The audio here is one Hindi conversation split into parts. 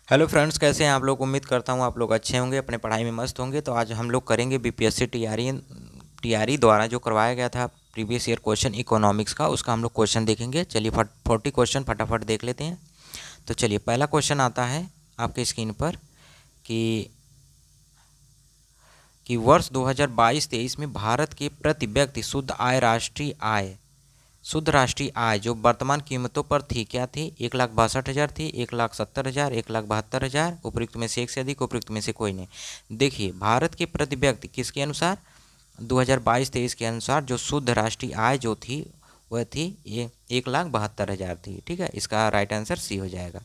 हेलो फ्रेंड्स, कैसे हैं आप लोग। उम्मीद करता हूं आप लोग अच्छे होंगे, अपने पढ़ाई में मस्त होंगे। तो आज हम लोग करेंगे बीपीएससी टीआरई द्वारा जो करवाया गया था प्रीवियस ईयर क्वेश्चन इकोनॉमिक्स का, उसका हम लोग क्वेश्चन देखेंगे। चलिए 40 क्वेश्चन फटाफट देख लेते हैं। तो चलिए पहला क्वेश्चन आता है आपके स्क्रीन पर कि वर्ष 2022-23 में भारत के प्रति व्यक्ति शुद्ध राष्ट्रीय आय जो वर्तमान कीमतों पर थी क्या थी। 1,62,000 थी, 1,70,000, 1,72,000। उपयुक्त में से एक से अधिक, उपयुक्त में से कोई नहीं। देखिए भारत के प्रति व्यक्ति किसके अनुसार, 2022-23 के अनुसार जो शुद्ध राष्ट्रीय आय जो थी वह थी ये 1,72,000 थी। ठीक है, इसका राइट आंसर सी हो जाएगा।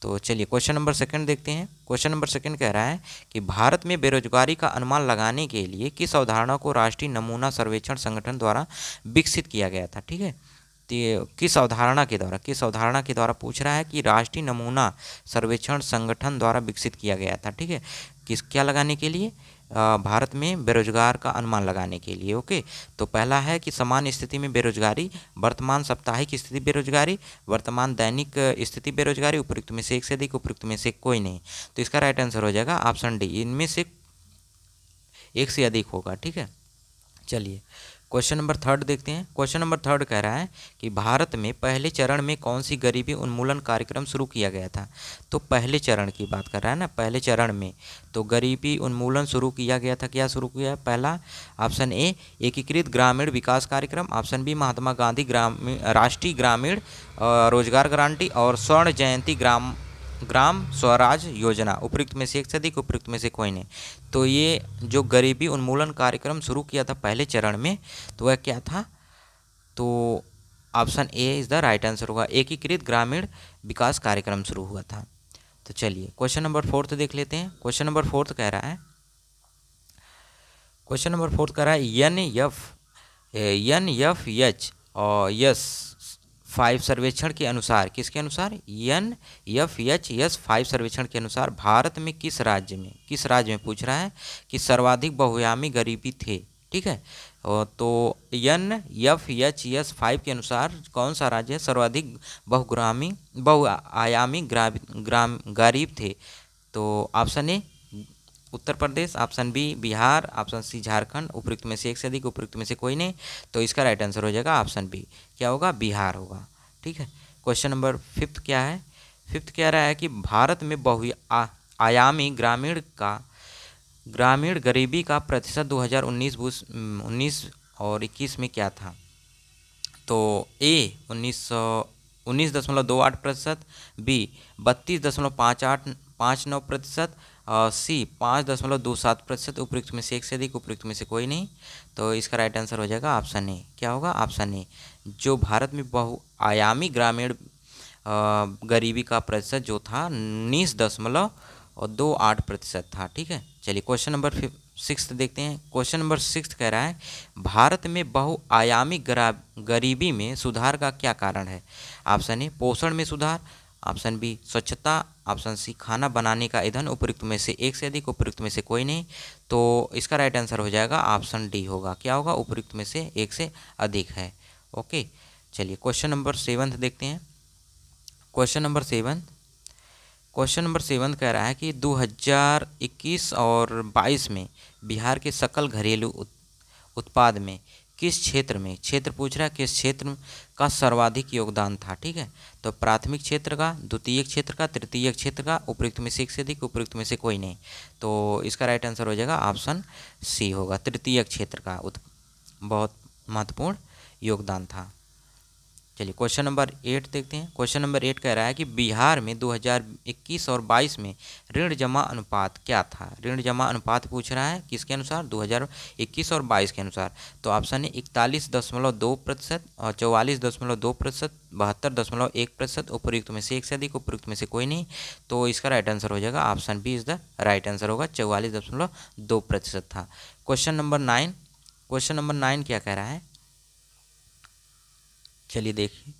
तो चलिए क्वेश्चन नंबर सेकंड देखते हैं। क्वेश्चन नंबर सेकंड कह रहा है कि भारत में बेरोजगारी का अनुमान लगाने के लिए किस अवधारणा को राष्ट्रीय नमूना सर्वेक्षण संगठन द्वारा विकसित किया गया था। ठीक है, तो किस अवधारणा के द्वारा पूछ रहा है कि राष्ट्रीय नमूना सर्वेक्षण संगठन द्वारा विकसित किया गया था। ठीक है, क्या लगाने के लिए, भारत में बेरोजगार का अनुमान लगाने के लिए। ओके, तो पहला है कि सामान्य स्थिति में बेरोजगारी, वर्तमान साप्ताहिक स्थिति बेरोजगारी, वर्तमान दैनिक स्थिति बेरोजगारी। उपयुक्त में से एक से अधिक, उपयुक्त में से कोई नहीं। तो इसका राइट आंसर हो जाएगा ऑप्शन डी, इनमें से एक से अधिक होगा। ठीक है, चलिए क्वेश्चन नंबर थर्ड देखते हैं। क्वेश्चन नंबर थर्ड कह रहा है कि भारत में पहले चरण में कौन सी गरीबी उन्मूलन कार्यक्रम शुरू किया गया था। तो पहले चरण की बात कर रहा है ना, पहले चरण में तो गरीबी उन्मूलन शुरू किया गया था। क्या शुरू किया, पहला ऑप्शन ए एकीकृत ग्रामीण विकास कार्यक्रम, ऑप्शन बी महात्मा गांधी राष्ट्रीय ग्रामीण रोजगार गारंटी, और स्वर्ण जयंती ग्राम स्वराज योजना। उपयुक्त में से एक से अधिक, उपयुक्त में से कोई नहीं। तो ये जो गरीबी उन्मूलन कार्यक्रम शुरू किया था पहले चरण में, तो वह क्या था, तो option A is the right answer होगा, एकीकृत ग्रामीण विकास कार्यक्रम शुरू हुआ था। तो चलिए क्वेश्चन नंबर फोर्थ देख लेते हैं। क्वेश्चन नंबर फोर्थ कह रहा है NFH और यस 5 सर्वेक्षण के अनुसार, किसके अनुसार, NFH 5 सर्वेक्षण के अनुसार भारत में किस राज्य में पूछ रहा है कि सर्वाधिक बहुआयामी गरीबी थे। ठीक है, तो NFH 5 के अनुसार कौन सा राज्य सर्वाधिक बहुआयामी गरीब थे। तो option A Uttar Pradesh, option B Bihar, option C Jharkhand. उपयुक्त में से एक से अधिक, उपयुक्त में से कोई नहीं। तो इसका राइट आंसर हो जाएगा ऑप्शन बी, क्या होगा, बिहार होगा। ठीक है, क्वेश्चन नंबर फिफ्थ क्या है, फिफ्थ कह रहा है कि भारत में बहुआयामी ग्रामीण गरीबी का प्रतिशत 2019 और 21 में क्या था। तो ए 19.28%, बी 32.59%, सी 5.27%। उपयुक्त में से एक से अधिक, उपयुक्त में से कोई नहीं। तो इसका राइट आंसर हो जाएगा ऑप्शन ए, क्या होगा, ऑप्शन ए। जो भारत में बहुआयामी ग्रामीण गरीबी का प्रतिशत जो था 19.28% था। ठीक है, चलिए क्वेश्चन नंबर सिक्स्थ देखते हैं। क्वेश्चन नंबर सिक्स्थ कह रहा है भारत में बहुआयामी गरीबी में सुधार का क्या कारण है। ऑप्शन ए पोषण में सुधार, ऑप्शन बी स्वच्छता, ऑप्शन सी खाना बनाने का ईंधन। उपयुक्त में से एक से अधिक, उपयुक्त में से कोई नहीं। तो इसका राइट आंसर हो जाएगा ऑप्शन डी होगा, क्या होगा, उपयुक्त में से एक से अधिक है। ओके, चलिए क्वेश्चन नंबर सेवंथ देखते हैं। क्वेश्चन नंबर सेवन कह रहा है कि 2021 और 22 में बिहार के सकल घरेलू उत्पाद में किस क्षेत्र पूछ रहा है, किस क्षेत्र का सर्वाधिक योगदान था। ठीक है, तो प्राथमिक क्षेत्र का, द्वितीय क्षेत्र का, तृतीय क्षेत्र का। उपयुक्त में से एक से अधिक, उपयुक्त में से कोई नहीं। तो इसका राइट आंसर हो जाएगा ऑप्शन सी होगा, तृतीय क्षेत्र का बहुत महत्वपूर्ण योगदान था। चलिए क्वेश्चन नंबर 8 देखते हैं। क्वेश्चन नंबर 8 कह रहा है कि बिहार में 2021 और 22 में ऋण जमा अनुपात क्या था। ऋण जमा अनुपात पूछ रहा है किसके अनुसार, 2021 और 22 के अनुसार। तो ऑप्शन है 41.2% और 44.2%, 72.1%। उपयुक्त में से एक से अधिक, उपयुक्त में से कोई नहीं। तो इसका राइट आंसर हो जाएगा option B is the right answer होगा, 44.2% था। क्वेश्चन नंबर 9 क्या कह रहा है, चलिए देखिए।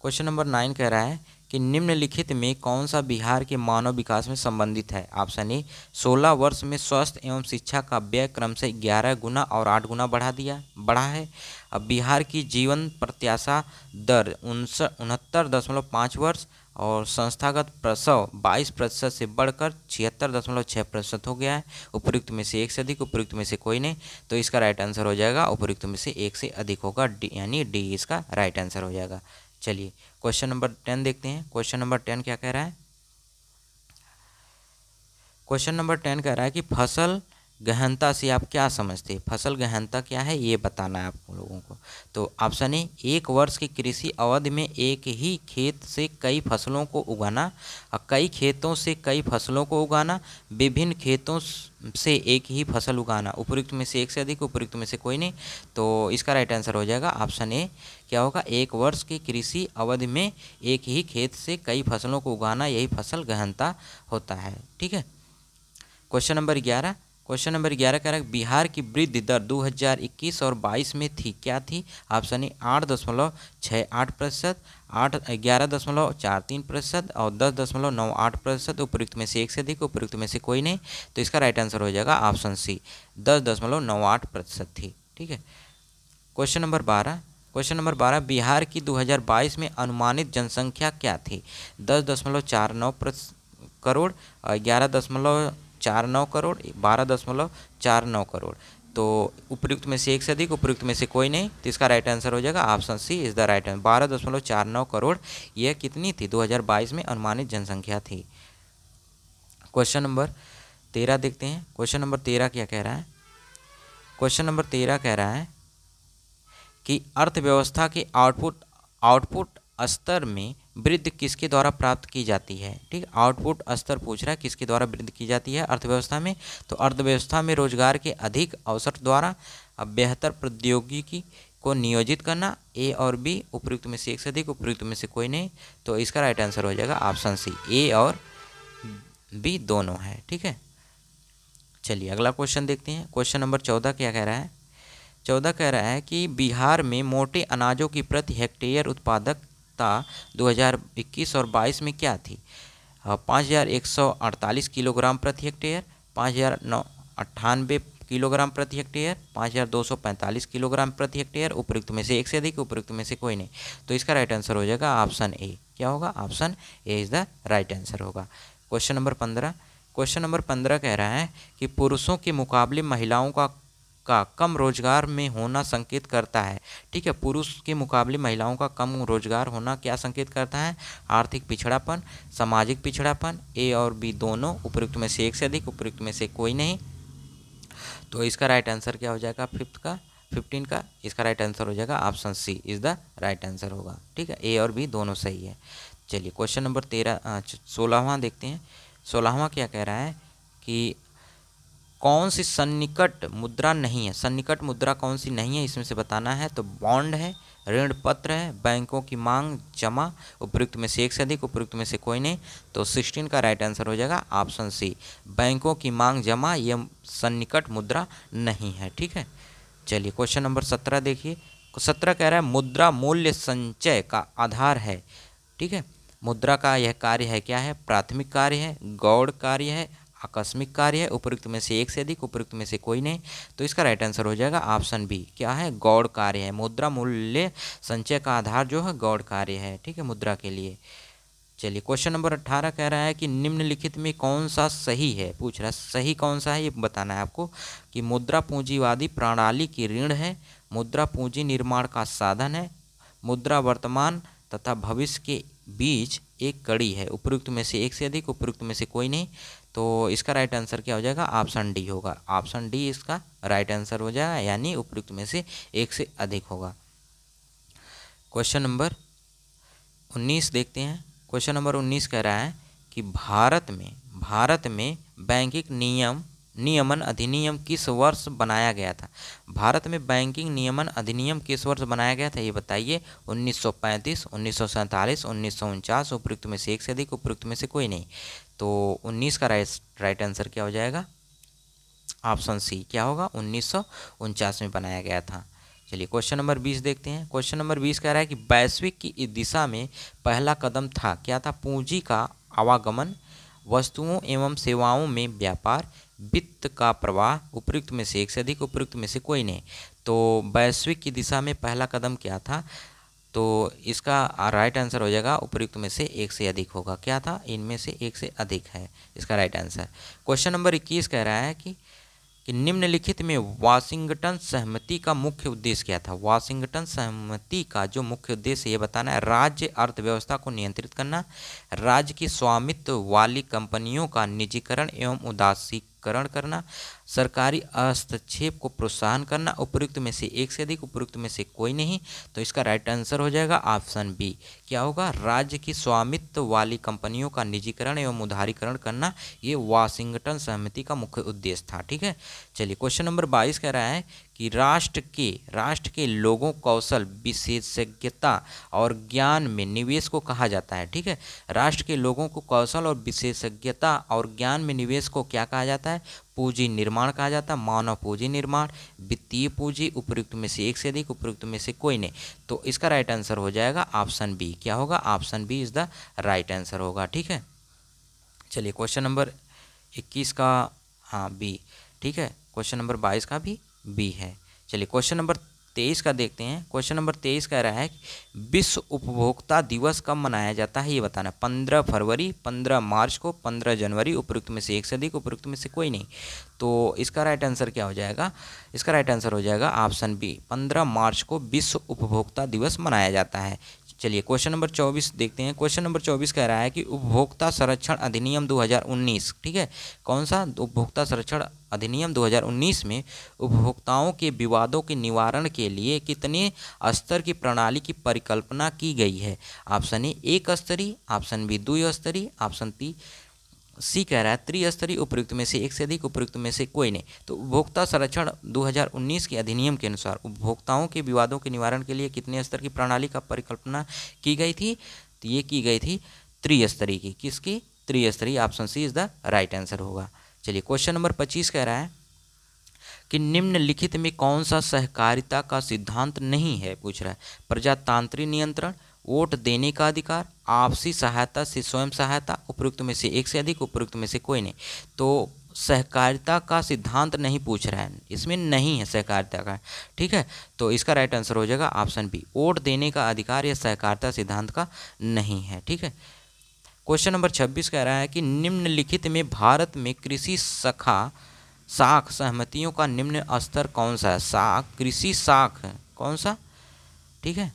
क्वेश्चन नंबर 9 कह रहा है कि निम्नलिखित में कौन सा बिहार के मानव विकास में संबंधित है। ऑप्शन ए 16 वर्ष में स्वास्थ्य एवं शिक्षा का व्यय क्रम से 11 गुना और 8 गुना बढ़ा है। अब बिहार की जीवन प्रत्याशा दर 69.5 वर्ष और संस्थागत प्रसव 22% से बढ़कर 76.6% हो गया है। उपयुक्त में से एक से अधिक, उपयुक्त में से कोई नहीं, तो इसका राइट आंसर हो जाएगा उपयुक्त में से एक से अधिक होगा, डी यानी डी इसका राइट आंसर हो जाएगा। चलिए क्वेश्चन नंबर 10 देखते हैं। क्वेश्चन नंबर 10 क्या कह रहा है? क्वेश्चन नंबर 10 कह रहा है कि फसल गहनता से आप क्या समझते हैं? फसल गहनता क्या है ये बताना है आप लोगों को। तो ऑप्शन ए, एक वर्ष की कृषि अवधि में एक ही खेत से कई फसलों को उगाना, और कई खेतों से कई फसलों को उगाना, विभिन्न खेतों से एक ही फसल उगाना, उपयुक्त में से एक से अधिक, उपयुक्त में से कोई नहीं, तो इसका राइट आंसर हो जाएगा ऑप्शन ए क्या होगा? एक वर्ष की कृषि अवधि में एक ही खेत से कई फसलों को उगाना, यही फसल गहनता होता है। ठीक है। क्वेश्चन नंबर 11, क्वेश्चन नंबर 11 कह रहा है बिहार की वृद्धि दर 2021 और 22 में थी, क्या थी? ऑप्शन ए 8.68%, 11.43% और 10.98%, उपयुक्त में से एक से अधिक, उपयुक्त में से कोई नहीं, तो इसका राइट आंसर हो जाएगा ऑप्शन सी 10.98% थी। ठीक है। Question number 12, question number 12 Bihar की 2022 में अनुमानित जनसंख्या क्या थी? 10.49 करोड़, 11.49 करोड़, 12.49 करोड़, तो उपयुक्त में से एक से अधिक, उपयुक्त में से कोई नहीं, तो इसका राइट आंसर हो जाएगा option C is the right answer. 12.49 crore यह कितनी थी? 2022 में अनुमानित जनसंख्या थी। क्वेश्चन नंबर 13 देखते हैं। क्वेश्चन नंबर 13 क्या कह रहा है? क्वेश्चन नंबर 13 कह रहा है कि अर्थव्यवस्था के आउटपुट स्तर में वृद्धि किसके द्वारा प्राप्त की जाती है? ठीक, आउटपुट स्तर पूछ रहा है किसके द्वारा वृद्धि की जाती है अर्थव्यवस्था में, तो अर्थव्यवस्था में रोजगार के अधिक अवसर द्वारा बेहतर प्रौद्योगिकी को नियोजित करना, ए और बी, उपयुक्त में से एक से अधिक, उपयुक्त में से कोई नहीं, तो इसका राइट आंसर हो जाएगा ऑप्शन सी, ए और बी दोनों है। ठीक है। चलिए अगला क्वेश्चन देखते हैं। क्वेश्चन नंबर 14 क्या कह रहा है? 14 कह रहा है कि बिहार में मोटे अनाजों की प्रति हेक्टेयर उत्पादकता 2021 और 22 में क्या थी? 5,148 किलोग्राम प्रति हेक्टेयर, 5,998 किलोग्राम प्रति हेक्टेयर, 5,245 किलोग्राम प्रति हेक्टेयर, उपयुक्त में से एक से अधिक, उपयुक्त में से कोई नहीं, तो इसका राइट आंसर हो जाएगा ऑप्शन ए। क्या होगा? Option A is the right answer होगा। क्वेश्चन नंबर 15, क्वेश्चन नंबर 15 कह रहा है कि पुरुषों के मुकाबले महिलाओं का कम रोजगार में होना संकेत करता है। ठीक है, पुरुष के मुकाबले महिलाओं का कम रोजगार होना क्या संकेत करता है? आर्थिक पिछड़ापन, सामाजिक पिछड़ापन, ए और बी दोनों, उपयुक्त में से एक से अधिक, उपयुक्त में से कोई नहीं, तो इसका राइट आंसर क्या हो जाएगा? 15 का इसका राइट आंसर हो जाएगा option C is the right answer होगा। ठीक है, ए और बी दोनों सही है। चलिए क्वेश्चन नंबर 16वां देखते हैं। 16वां क्या कह रहा है कि कौन सी सन्निकट मुद्रा नहीं है? सन्निकट मुद्रा कौन सी नहीं है इसमें से बताना है। तो बॉन्ड है, ऋण पत्र है, बैंकों की मांग जमा, उपयुक्त में से एक से अधिक, उपयुक्त में से कोई नहीं, तो 16 का राइट आंसर हो जाएगा ऑप्शन सी, बैंकों की मांग जमा ये सन्निकट मुद्रा नहीं है। ठीक है। चलिए क्वेश्चन नंबर 17 देखिए। 17 कह रहा है मुद्रा मूल्य संचय का आधार है। ठीक है, मुद्रा का यह कार्य है, क्या है? प्राथमिक कार्य है, गौण कार्य है, आकस्मिक कार्य है, उपयुक्त में से एक से अधिक, उपयुक्त में से कोई नहीं, तो इसका राइट आंसर हो जाएगा ऑप्शन बी, क्या है? गौण कार्य है। मुद्रा मूल्य संचय का आधार जो है गौण कार्य है। ठीक है, मुद्रा के लिए। चलिए क्वेश्चन नंबर 18 कह रहा है कि निम्नलिखित में कौन सा सही है? पूछ रहा है सही कौन सा है ये बताना है आपको। कि मुद्रा पूंजीवादी प्रणाली की ऋण है, मुद्रा पूंजी निर्माण का साधन है, मुद्रा वर्तमान तथा भविष्य के बीच एक कड़ी है, उपयुक्त में से एक से अधिक, उपयुक्त में से कोई नहीं, तो इसका राइट आंसर क्या हो जाएगा? ऑप्शन डी होगा। ऑप्शन डी इसका राइट आंसर हो जाएगा, यानी उपयुक्त में से एक से अधिक होगा। क्वेश्चन नंबर 19 देखते हैं। क्वेश्चन नंबर 19 कह रहा है कि भारत में बैंकिंग नियमन अधिनियम किस वर्ष बनाया गया था? भारत में बैंकिंग नियमन अधिनियम किस वर्ष बनाया गया था ये बताइए। 1935, 1947, 1949, उपयुक्त में से एक से अधिक, उपयुक्त में से कोई नहीं, तो 19 का राइट आंसर क्या हो जाएगा? ऑप्शन सी क्या होगा? 1949 में बनाया गया था। चलिए क्वेश्चन नंबर 20 देखते हैं। क्वेश्चन नंबर 20 कह रहा है कि वैश्विक की इस दिशा में पहला कदम था, क्या था? पूंजी का आवागमन, वस्तुओं एवं सेवाओं में व्यापार, वित्त का प्रवाह, उपयुक्त में से एक से अधिक, उपयुक्त में से कोई नहीं, तो वैश्विक की दिशा में पहला कदम क्या था? तो इसका राइट आंसर हो जाएगा उपयुक्त में से एक से अधिक होगा। क्या था? इनमें से एक से अधिक है इसका राइट आंसर। क्वेश्चन नंबर 21 कह रहा है कि निम्नलिखित में वाशिंगटन सहमति का मुख्य उद्देश्य क्या था? वाशिंगटन सहमति का जो मुख्य उद्देश्य ये बताना है, राज्य अर्थव्यवस्था को नियंत्रित करना, राज्य की स्वामित्व वाली कंपनियों का निजीकरण एवं उदासीकरण करना, सरकारी हस्तक्षेप को प्रोत्साहन करना। उपयुक्त में से एक से अधिक, उपयुक्त में से कोई नहीं। तो इसका राइट आंसर हो जाएगा ऑप्शन बी। क्या होगा? राज्य की स्वामित्व वाली कंपनियों का निजीकरण एवं उदारीकरण करना, ये वाशिंगटन सहमति का मुख्य उद्देश्य था। ठीक है, चलिए क्वेश्चन नंबर 22 कह रहा है कि राष्ट्र के लोगों कौशल, विशेषज्ञता और ज्ञान में निवेश को कहा जाता है। ठीक है, राष्ट्र के लोगों को कौशल और विशेषज्ञता और ज्ञान में निवेश को क्या कहा जाता है? पूंजी निर्माण कहा जाता है, मानव पूंजी निर्माण, वित्तीय पूंजी। उपयुक्त में से एक से अधिक, उपयुक्त में से कोई नहीं। तो इसका राइट आंसर हो जाएगा ऑप्शन बी। क्या होगा? Option B is the right answer होगा। ठीक है, चलिए क्वेश्चन नंबर 21 का हाँ बी। ठीक है, क्वेश्चन नंबर 22 का भी बी है। चलिए क्वेश्चन नंबर 23 का देखते हैं। क्वेश्चन नंबर 23 कह रहा है विश्व उपभोक्ता दिवस कब मनाया जाता है? ये बताना। 15 फरवरी, 15 मार्च को, 15 जनवरी। उपयुक्त में से एक से अधिक, उपयुक्त में से कोई नहीं। तो इसका राइट आंसर क्या हो जाएगा? इसका राइट आंसर हो जाएगा ऑप्शन बी, 15 मार्च को विश्व उपभोक्ता दिवस मनाया जाता है। चलिए क्वेश्चन नंबर 24 देखते हैं। क्वेश्चन नंबर 24 कह रहा है कि उपभोक्ता संरक्षण अधिनियम 2019, ठीक है, कौन सा? उपभोक्ता संरक्षण अधिनियम 2019 में उपभोक्ताओं के विवादों के निवारण के लिए कितने स्तर की प्रणाली की परिकल्पना की गई है? ऑप्शन ए एक स्तरीय, ऑप्शन बी द्विस्तरीय, ऑप्शन सी कह रहा है त्रिस्तरीय। उपयुक्त में से एक से अधिक, उपयुक्त में से कोई नहीं। तो उपभोक्ता संरक्षण 2019 के अधिनियम के अनुसार उपभोक्ताओं के विवादों के निवारण के लिए कितने स्तर की प्रणाली का परिकल्पना की गई थी? तो ये की गई थी त्रिस्तरीय की। किसकी? त्रिस्तरीय। Option C is the right answer होगा। चलिए क्वेश्चन नंबर 25 कह रहा है कि निम्नलिखित में कौन सा सहकारिता का सिद्धांत नहीं है? पूछ रहा है। प्रजातांत्रिक नियंत्रण, वोट देने का अधिकार, आपसी सहायता से स्वयं सहायता। उपयुक्त में से एक से अधिक, उपयुक्त में से कोई नहीं। तो सहकारिता का सिद्धांत नहीं पूछ रहा है, इसमें नहीं है सहकारिता का। ठीक है, तो इसका राइट आंसर हो जाएगा ऑप्शन बी, वोट देने का अधिकार या सहकारिता सिद्धांत का नहीं है। ठीक है, क्वेश्चन नंबर 26 कह रहा है कि निम्नलिखित में भारत में कृषि साख सहमतियों का निम्न स्तर कौन सा है? कृषि साख कौन सा? ठीक है,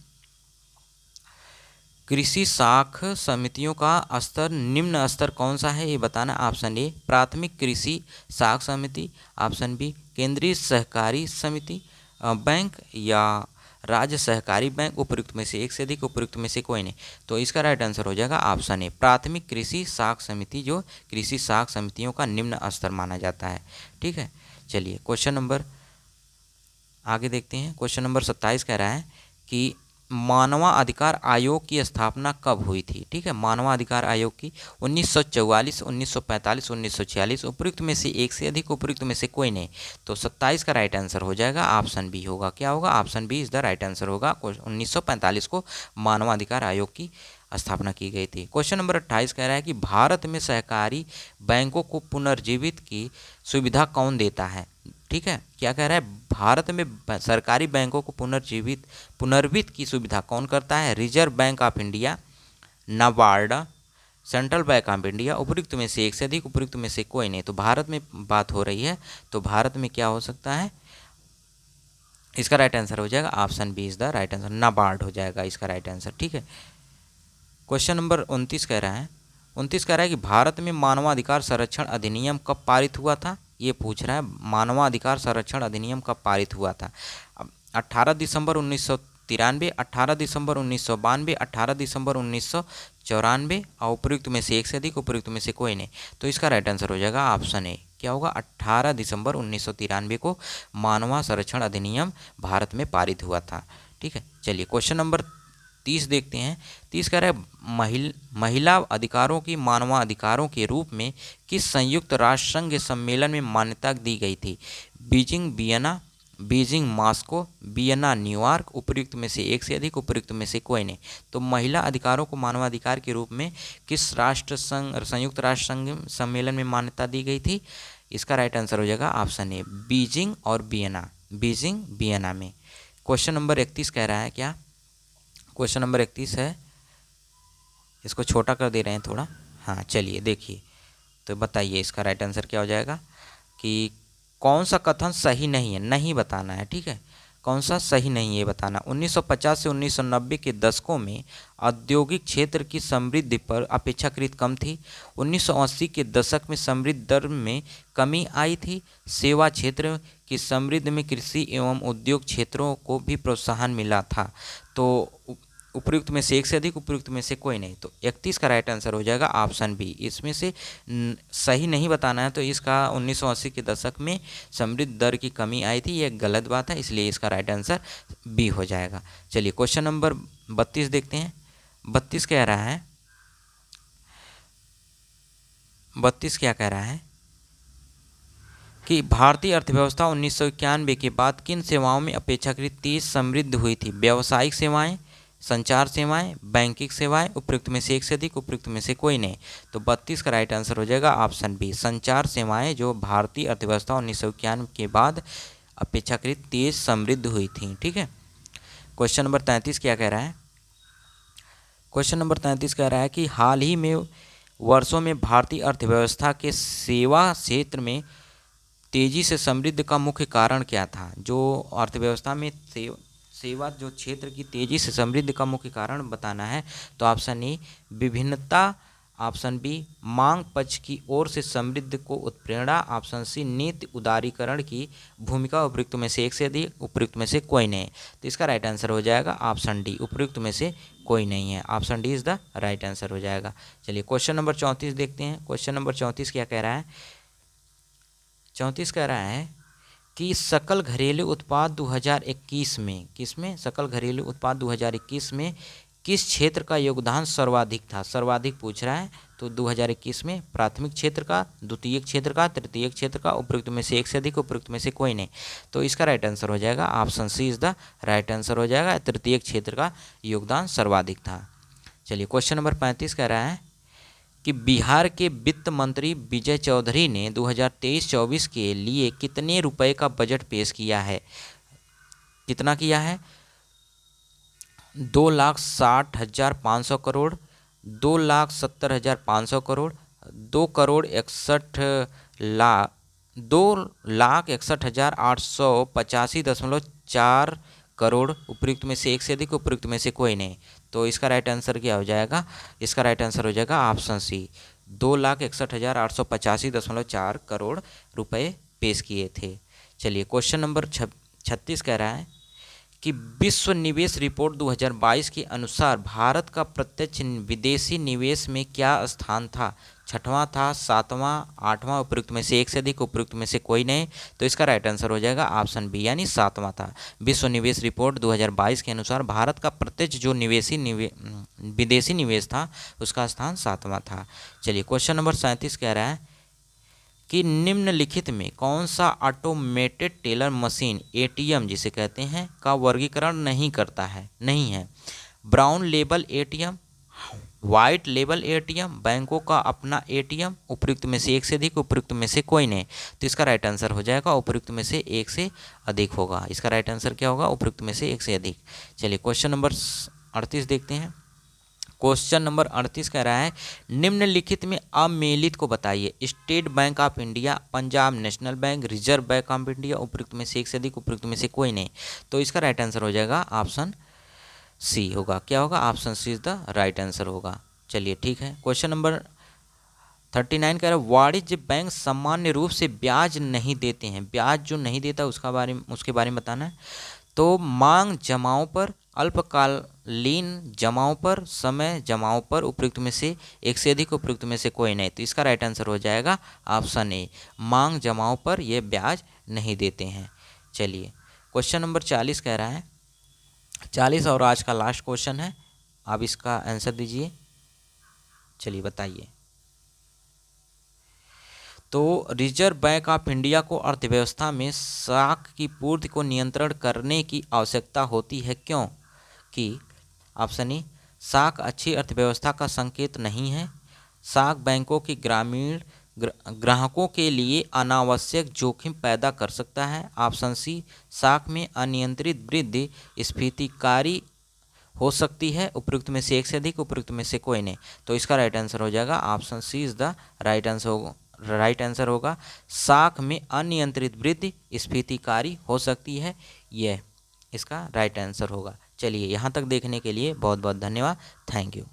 कृषि साख समितियों का स्तर, निम्न स्तर कौन सा है? ये बताना। ऑप्शन ए प्राथमिक कृषि साख समिति, ऑप्शन बी केंद्रीय सहकारी समिति बैंक, या राज्य सहकारी बैंक। उपयुक्त में से एक से अधिक, उपयुक्त में से कोई नहीं। तो इसका राइट आंसर हो जाएगा ऑप्शन ए प्राथमिक कृषि साख समिति, जो कृषि साख समितियों का निम्न स्तर माना जाता है। ठीक है, चलिए क्वेश्चन नंबर आगे देखते हैं। क्वेश्चन नंबर 27 कह रहा है कि मानवाधिकार आयोग की स्थापना कब हुई थी? ठीक है, मानवाधिकार आयोग की 1944, 1945, 1946। उपयुक्त में से एक से अधिक, उपयुक्त में से कोई नहीं। तो 27 का राइट आंसर हो जाएगा ऑप्शन बी होगा। क्या होगा? Option B is the right answer होगा। 1945 को मानवाधिकार आयोग की स्थापना की गई थी। क्वेश्चन नंबर 28 कह रहा है कि भारत में सहकारी बैंकों को पुनर्जीवित की सुविधा कौन देता है? ठीक है, क्या कह रहा है? भारत में सरकारी बैंकों को पुनर्जीवित की सुविधा कौन करता है? Reserve bank of India, NABARD, central bank of India. उपयुक्त में से एक से अधिक, उपयुक्त में से कोई नहीं। तो भारत में बात हो रही है, तो भारत में क्या हो सकता है? इसका राइट आंसर हो जाएगा option B is the right answer, NABARD हो जाएगा इसका राइट आंसर। ठीक है, क्वेश्चन नंबर 29 कह रहा है, 29 कह रहा है कि भारत में मानवाधिकार संरक्षण अधिनियम कब पारित हुआ था? ये पूछ रहा है, मानवाधिकार संरक्षण अधिनियम कब पारित हुआ था? 18 दिसंबर 1993, 18 दिसंबर 1992, 18 दिसंबर 1994। और उपयुक्त में से एक से अधिक, उपयुक्त में से कोई नहीं। तो इसका राइट आंसर हो जाएगा ऑप्शन ए। क्या होगा? 18 दिसंबर 1993 को मानवा संरक्षण अधिनियम भारत में पारित हुआ था। ठीक है, चलिए क्वेश्चन नंबर 30 देखते हैं। 30 कह रहा है महिला अधिकारों की मानवाधिकारों के रूप में किस संयुक्त राष्ट्र संघ सम्मेलन में मान्यता दी गई थी? Beijing Vienna, Beijing Moscow, Vienna New York. उपयुक्त में से एक से अधिक, उपयुक्त में से कोई नहीं। तो महिला अधिकारों को मानवाधिकार के रूप में किस संयुक्त राष्ट्र संघ सम्मेलन में मान्यता दी गई थी? इसका राइट आंसर हो जाएगा ऑप्शन ए बीजिंग और वियना, बीजिंग वियना में। क्वेश्चन नंबर 31 कह रहा है क्या? क्वेश्चन नंबर 31 है, इसको छोटा कर दे रहे हैं थोड़ा। हाँ चलिए देखिए, तो बताइए इसका राइट आंसर क्या हो जाएगा कि कौन सा कथन सही नहीं है, नहीं बताना है, ठीक है, कौन सा सही नहीं है बताना। 1950 से 1990 के दशकों में औद्योगिक क्षेत्र की समृद्धि पर अपेक्षाकृत कम थी। 1980 के दशक में समृद्धि दर में कमी आई थी। सेवा क्षेत्र की समृद्धि में कृषि एवं उद्योग क्षेत्रों को भी प्रोत्साहन मिला था। तो उपयुक्त में से एक से अधिक, उपयुक्त में से कोई नहीं। तो 31 का राइट आंसर हो जाएगा ऑप्शन बी। इसमें से सही नहीं बताना है, तो इसका 1980 के दशक में समृद्धि दर की कमी आई थी, ये गलत बात है, इसलिए इसका राइट आंसर बी हो जाएगा। चलिए क्वेश्चन नंबर 32 देखते हैं। 32 कह रहा है, 32 क्या कह रहा है कि भारतीय अर्थव्यवस्था 1991 के बाद किन सेवाओं में अपेक्षाकृत तेज समृद्धि हुई थी। व्यावसायिक सेवाएं, संचार सेवाएं, बैंकिंग सेवाएं, उपयुक्त में से एक से अधिक, उपयुक्त में से कोई नहीं। तो 32 का राइट आंसर हो जाएगा ऑप्शन बी, संचार सेवाएं, जो भारतीय अर्थव्यवस्था 1991 के बाद अपेक्षाकृत तेज समृद्ध हुई थी। ठीक है। क्वेश्चन नंबर 33 क्या कह रहा है? क्वेश्चन नंबर 33 कह रहा है कि हाल ही में वर्षों में भारतीय अर्थव्यवस्था के सेवा क्षेत्र में तेजी से समृद्धि का मुख्य कारण क्या था। जो अर्थव्यवस्था में सेवा जो क्षेत्र की तेजी से समृद्धि का मुख्य कारण बताना है, तो ऑप्शन ए विभिन्नता, ऑप्शन बी मांग पक्ष की ओर से समृद्धि को उत्प्रेरणा, ऑप्शन सी नीति उदारीकरण की भूमिका, उपयुक्त में से एक से अधिक, उपयुक्त में से कोई नहीं। तो इसका राइट आंसर हो जाएगा ऑप्शन डी, उपयुक्त में से कोई नहीं है। Option D is the right answer हो जाएगा। चलिए क्वेश्चन नंबर 34 देखते हैं। क्वेश्चन नंबर 34 क्या कह रहा है? 34 कह रहा है कि सकल घरेलू उत्पाद 2021 में, किसमें? सकल घरेलू उत्पाद 2021 में किस क्षेत्र का योगदान सर्वाधिक था? सर्वाधिक पूछ रहा है। तो 2021 में प्राथमिक क्षेत्र का, द्वितीय क्षेत्र का, तृतीय क्षेत्र का, उपयुक्त में से एक से अधिक, उपयुक्त में से कोई नहीं। तो इसका राइट आंसर हो जाएगा option C is the right answer हो जाएगा, तृतीय क्षेत्र का योगदान सर्वाधिक था। चलिए क्वेश्चन नंबर 35 कह रहा है कि बिहार के वित्त मंत्री विजय चौधरी ने 2023-24 के लिए कितने रुपए का बजट पेश किया है? कितना किया है? 2,60,500 करोड़, 2,70,500 करोड़, 2,61,885.4 करोड़, उपयुक्त में से एक से अधिक, उपयुक्त में से कोई नहीं। तो इसका राइट आंसर क्या हो जाएगा? इसका राइट आंसर हो जाएगा ऑप्शन सी, 2,61,885.4 करोड़ रुपए पेश किए थे। चलिए क्वेश्चन नंबर 36 कह रहा है कि विश्व निवेश रिपोर्ट 2022 के अनुसार भारत का प्रत्यक्ष विदेशी निवेश में क्या स्थान था? छठवां था, सातवां, आठवां, उपयुक्त में से एक से अधिक, उपयुक्त में से कोई नहीं। तो इसका राइट आंसर हो जाएगा ऑप्शन बी, यानी सातवां था। विश्व निवेश रिपोर्ट 2022 के अनुसार भारत का प्रत्यक्ष जो विदेशी निवेश था, उसका स्थान सातवां था। चलिए क्वेश्चन नंबर 37 कह रहा है कि निम्नलिखित में कौन सा ऑटोमेटेड टेलर मशीन, एटीएम जिसे कहते हैं, का वर्गीकरण नहीं करता है, नहीं है? Brown label ATM, white label ATM, बैंकों का अपना एटीएम, उपयुक्त में से एक से अधिक, उपयुक्त में से कोई नहीं। तो इसका राइट आंसर हो जाएगा उपयुक्त में से एक से अधिक होगा। इसका राइट आंसर क्या होगा? उपयुक्त में से एक से अधिक। चलिए क्वेश्चन नंबर 38 देखते हैं। क्वेश्चन नंबर 38 कह रहा है निम्नलिखित में अमेलित को बताइए। State bank of India, Punjab national bank, reserve bank of India, उपयुक्त में से एक से अधिक, उपयुक्त में से कोई नहीं। तो इसका राइट आंसर हो जाएगा ऑप्शन सी होगा। क्या होगा? Option C is the right answer होगा। चलिए ठीक है। क्वेश्चन नंबर 39 कह रहा है वाणिज्य बैंक सामान्य रूप से ब्याज नहीं देते हैं। ब्याज जो नहीं देता उसके बारे में बताना है। तो मांग जमाओं पर, अल्पकालीन जमाओं पर, समय जमाओं पर, उपयुक्त में से एक से अधिक, उपयुक्त में से कोई नहीं। तो इसका राइट आंसर हो जाएगा ऑप्शन ए, मांग जमाओं पर ये ब्याज नहीं देते हैं। चलिए क्वेश्चन नंबर 40 कह रहा है, 40 और आज का लास्ट क्वेश्चन है, आप इसका आंसर दीजिए। चलिए बताइए। तो रिजर्व बैंक ऑफ इंडिया को अर्थव्यवस्था में साख की पूर्ति को नियंत्रण करने की आवश्यकता होती है, क्यों? कि ऑप्शन ए, साख अच्छी अर्थव्यवस्था का संकेत नहीं है, साख बैंकों की ग्रामीण ग्राहकों के लिए अनावश्यक जोखिम पैदा कर सकता है, ऑप्शन सी साख में अनियंत्रित वृद्धि स्फीतिकारी हो सकती है, उपयुक्त में से एक से अधिक, उपयुक्त में से कोई नहीं। तो इसका राइट आंसर हो जाएगा option C is the right answer होगा। साख में अनियंत्रित वृद्धि स्फीतिकारी हो सकती है, यह इसका राइट आंसर होगा। चलिए यहाँ तक देखने के लिए बहुत बहुत धन्यवाद। Thank you.